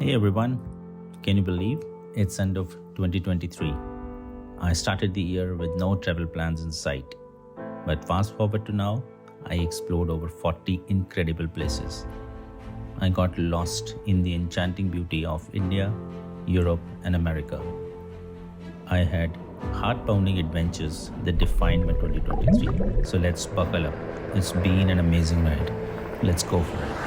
Hey everyone, can you believe it's end of 2023? I started the year with no travel plans in sight. But fast forward to now, I explored over 40 incredible places. I got lost in the enchanting beauty of India, Europe, and America. I had heart-pounding adventures that defined my 2023. So let's buckle up. It's been an amazing ride. Let's go for it.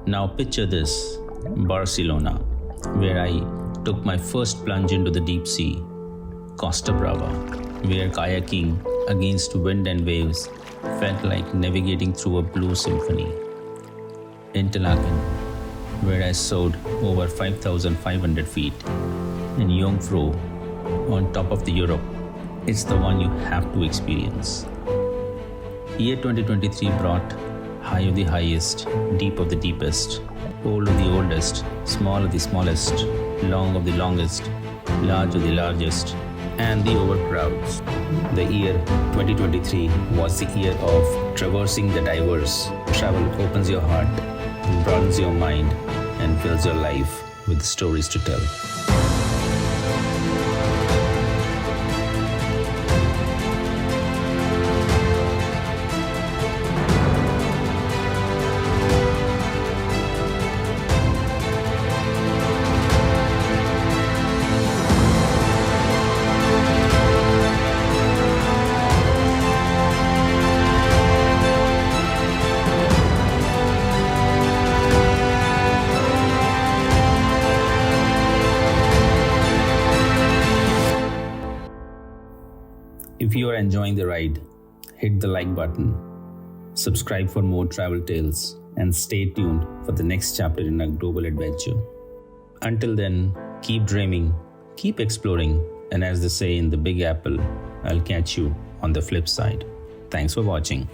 Now picture this, Barcelona, where I took my first plunge into the deep sea. Costa Brava, where kayaking against wind and waves felt like navigating through a blue symphony. Interlaken, where I soared over 5,500 feet. And Jungfrau, on top of the Europe. It's the one you have to experience. Year 2023 brought high of the highest, deep of the deepest, old of the oldest, small of the smallest, long of the longest, large of the largest, and the overcrowds. The year 2023 was the year of traversing the diverse. Travel opens your heart, broadens your mind, and fills your life with stories to tell. If you are enjoying the ride, hit the like button, subscribe for more travel tales, and stay tuned for the next chapter in our global adventure. Until then, keep dreaming, keep exploring, and as they say in the Big Apple, I'll catch you on the flip side. Thanks for watching.